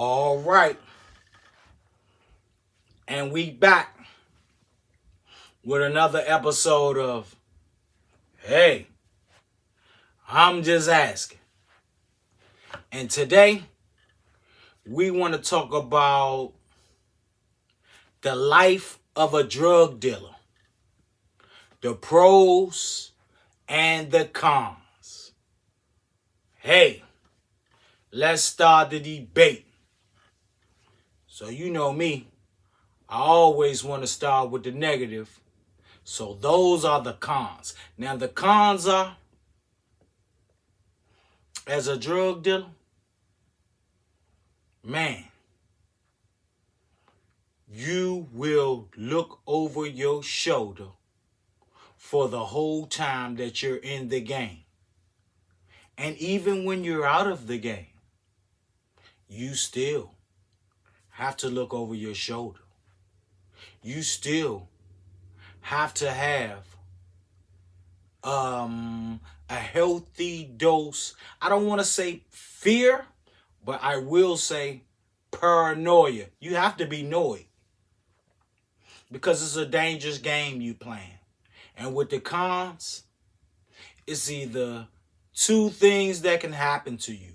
All right. And we back with another episode of Hey, I'm Just Asking. And today we want to talk about the life of a drug dealer. The pros and the cons. Hey, let's start the debate. So you know me, I always want to start with the negative. So those are the cons. Now the cons are, as a drug dealer, man, you will look over your shoulder for the whole time that you're in the game. And even when you're out of the game, you still have to look over your shoulder. You still have to have a healthy dose. I don't want to say fear, but I will say paranoia. You have to be annoyed because it's a dangerous game you playing. And with the cons, it's either two things that can happen to you.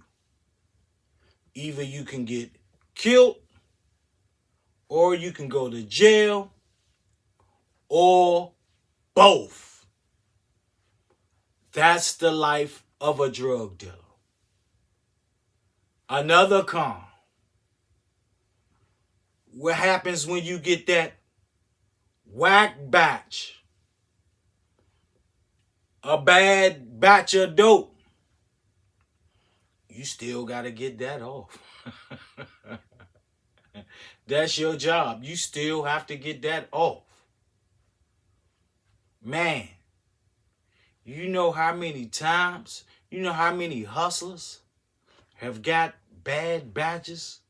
Either you can get killed, or you can go to jail, or both. That's the life of a drug dealer. Another con. What happens when you get that whack batch? A bad batch of dope. You still got to get that off. That's your job. You still have to get that off. Man, you know how many times, you know how many hustlers have got bad batches,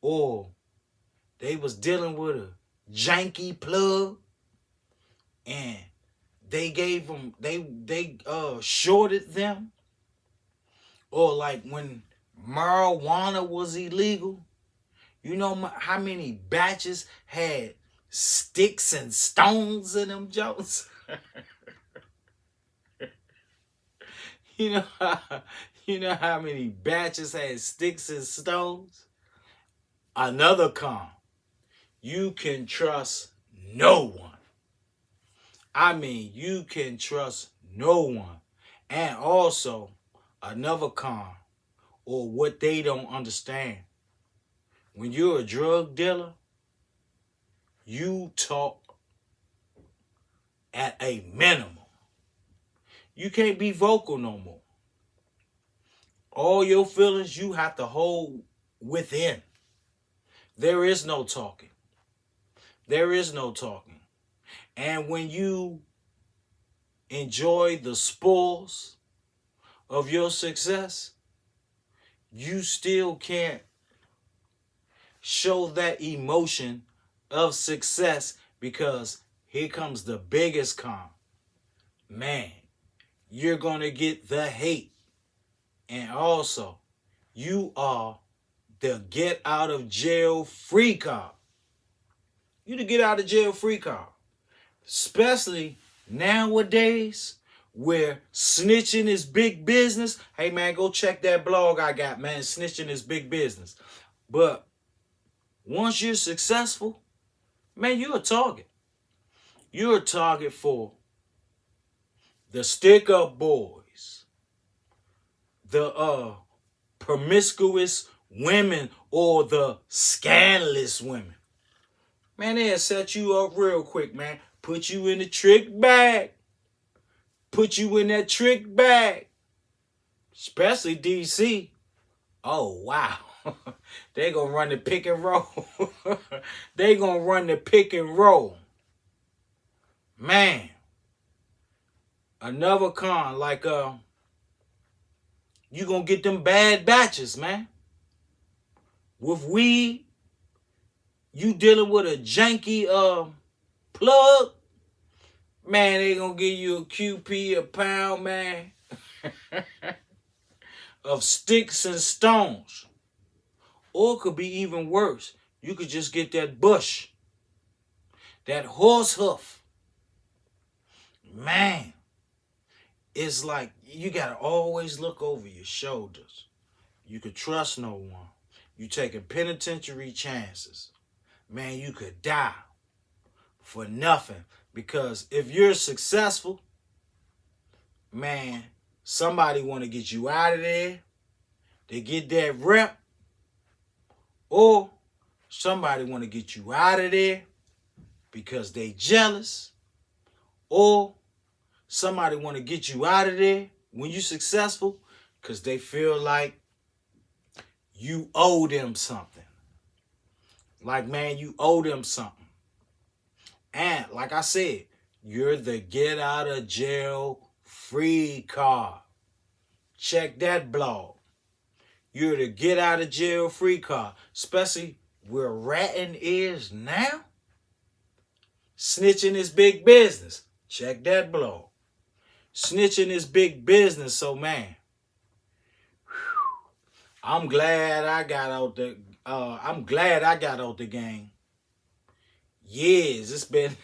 or they was dealing with a janky plug and they gave them, they shorted them. Or like when marijuana was illegal, you know how many batches had sticks and stones in them jokes? You know how many batches had sticks and stones? Another con. You can trust no one. I mean, you can trust no one. And also, another con, or what they don't understand. When you're a drug dealer, you talk at a minimum. You can't be vocal no more. All your feelings you have to hold within. There is no talking. There is no talking. And when you enjoy the spoils of your success, you still can't show that emotion of success, because here comes the biggest con. Man, you're going to get the hate. And also, you are the get out of jail free card. You the get out of jail free card. Especially nowadays where snitching is big business. Hey man, go check that blog I got, man. Snitching is big business. But once you're successful, man, you're a target. You're a target for the stick-up boys, the promiscuous women, or the scandalous women. Man, they'll set you up real quick, man. Put you in the trick bag. Put you in that trick bag. Especially DC. Oh, wow. They gonna run the pick and roll. They gonna run the pick and roll. Man. Another con, like, you gonna get them bad batches, man. With weed, you dealing with a janky plug, man, they gonna give you a QP a pound, man, of sticks and stones. Or it could be even worse. You could just get that bush, that horse hoof. Man, it's like you got to always look over your shoulders. You could trust no one. You taking penitentiary chances. Man, you could die for nothing. Because if you're successful, man, somebody want to get you out of there. They get that rep. Or somebody want to get you out of there because they jealous. Or somebody want to get you out of there when you're successful because they feel like you owe them something. Like, man, you owe them something. And like I said, you're the get out of jail free card. Check that blog. You're the get out of jail free card. Especially where ratting is now. Snitching is big business. Check that blog. Snitching is big business. So, man, I'm glad I got out the game. Years. It's been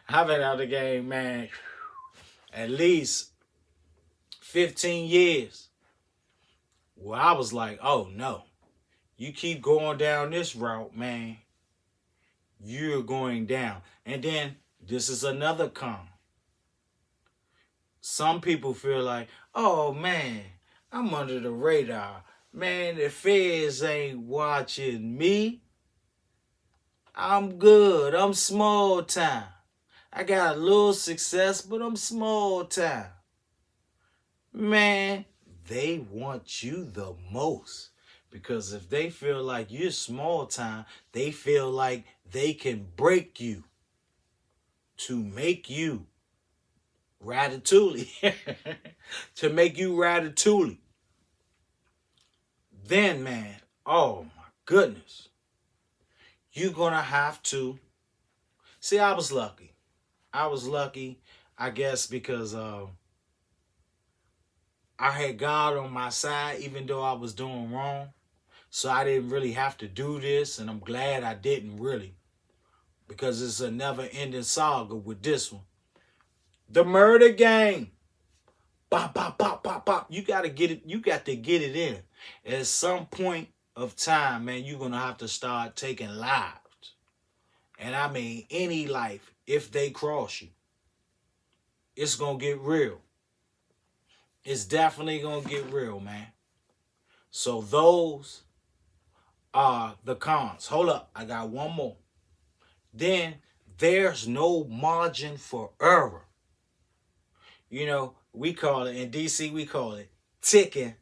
I've been out the game, man, at least 15 years. Well, I was like, oh no. You keep going down this route, man, you're going down. And then this is another con. Some people feel like, oh man, I'm under the radar. Man, the feds ain't watching me. I'm good. I'm small time. I got a little success, but I'm small time. Man, they want you the most. Because if they feel like you're small time, they feel like they can break you to make you Ratatouille. To make you Ratatouille. Then, man, oh my goodness. You're going to have to... See, I was lucky. I guess, because I had God on my side, even though I was doing wrong. So I didn't really have to do this, and I'm glad I didn't really. Because it's a never-ending saga with this one. The murder game. Bop, bop, bop, bop, bop. You got to get it. You got to get it in. At some point of time, man, you're going to have to start taking lives. And I mean any life, if they cross you. It's going to get real. It's definitely going to get real, man. So those are the cons. Hold up. I got one more. Then there's no margin for error. You know, we call it, in DC, we call it ticking.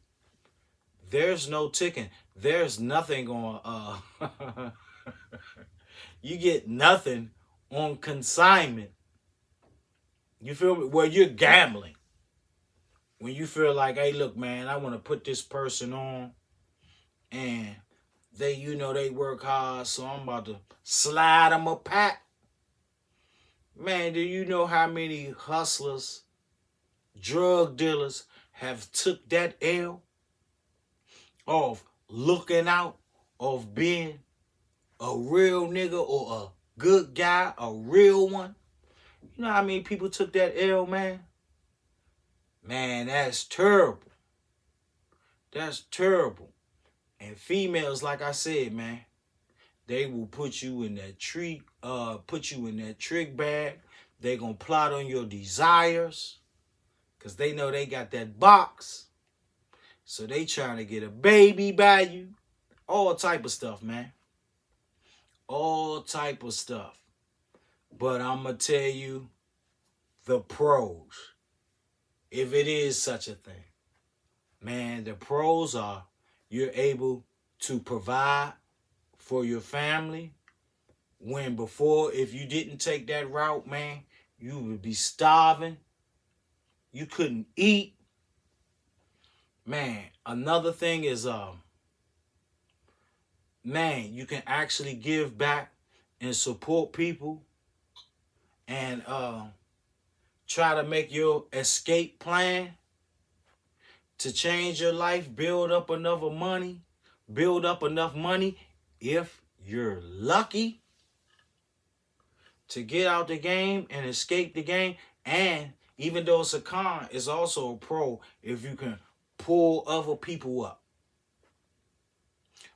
There's no ticking. There's nothing on, you get nothing on consignment. You feel me? Well, you're gambling. When you feel like, hey, look, man, I want to put this person on, and they, you know, they work hard, so I'm about to slide them a pack. Man, do you know how many hustlers, drug dealers have took that L of looking out, of being a real nigga or a good guy, a real one? You know how many people took that L, man? Man, that's terrible. That's terrible. And females, like I said, man, they will put you in that trick bag. They gonna plot on your desires. Because they know they got that box. So they trying to get a baby by you. All type of stuff, man. All type of stuff. But I'm going to tell you the pros. If it is such a thing. Man, the pros are you're able to provide for your family. When before, if you didn't take that route, man, you would be starving. You couldn't eat. Man, another thing is, man, you can actually give back and support people and try to make your escape plan to change your life, build up enough money build up enough money, if you're lucky, to get out the game and escape the game. And even though it's a con, it's also a pro if you can pull other people up.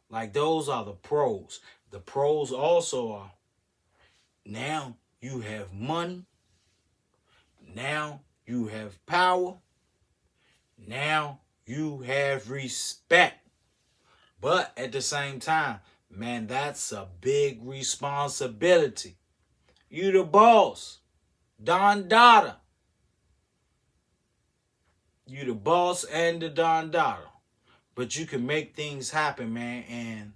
Like, those are the pros. The pros also are, now you have money. Now you have power. Now you have respect. But at the same time, man, that's a big responsibility. You the boss. Don Dada. You the boss and the Don Dada. But you can make things happen, man. And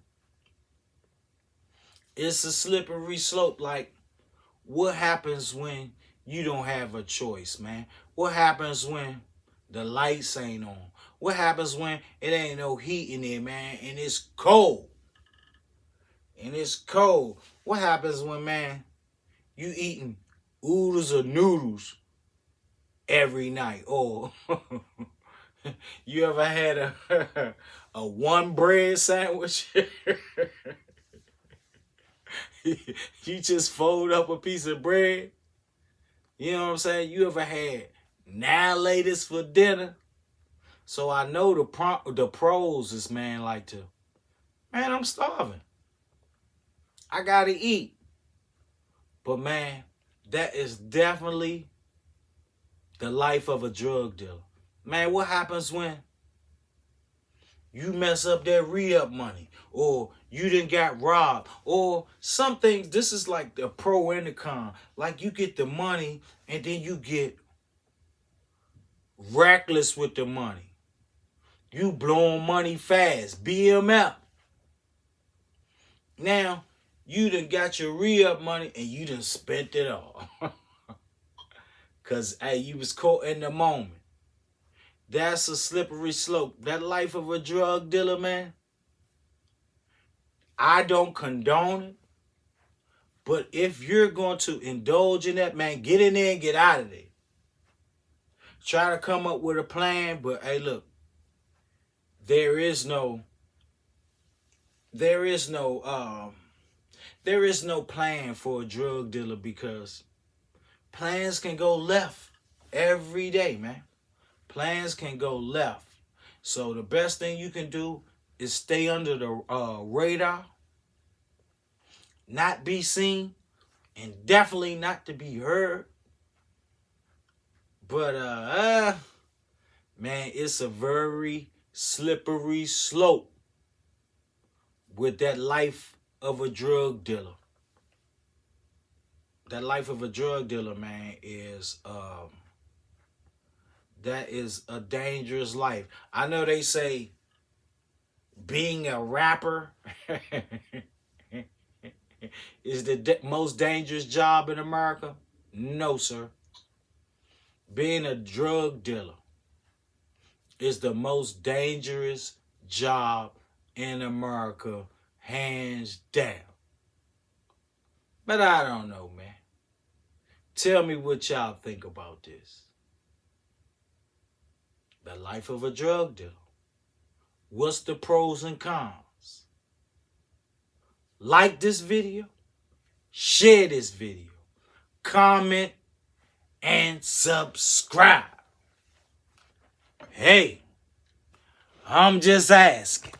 it's a slippery slope. Like, what happens when you don't have a choice, man? What happens when the lights ain't on? What happens when it ain't no heat in there, man, and it's cold? And it's cold. What happens when, man, you eating oodles of noodles every night? Or you ever had a one bread sandwich? You just fold up a piece of bread. You know what I'm saying? You ever had Now-Latest for dinner? So I know the pros is, man, like to, man, I'm starving. I gotta eat. But man, that is definitely the life of a drug dealer. Man, what happens when you mess up that re-up money, or you didn't got robbed, or some things? This is like the pro and the con. Like, you get the money and then you get reckless with the money. You blowing money fast. BMF. Now, you done got your re-up money and you done spent it all. Because, hey, you was caught in the moment. That's a slippery slope. That life of a drug dealer, man, I don't condone it. But if you're going to indulge in that, man, get in there and get out of there. Try to come up with a plan, but hey, look, there is no plan for a drug dealer, because plans can go left every day, man. Plans can go left. So the best thing you can do is stay under the radar, not be seen, and definitely not to be heard. But man, it's a very slippery slope with that life of a drug dealer. That life of a drug dealer, man, is that is a dangerous life. I know they say being a rapper is the most dangerous job in America. No, sir. Being a drug dealer is the most dangerous job in America, hands down. But I don't know, man. Tell me what y'all think about this. The life of a drug dealer. What's the pros and cons? Like this video. Share this video. Comment and subscribe. Hey, I'm just asking.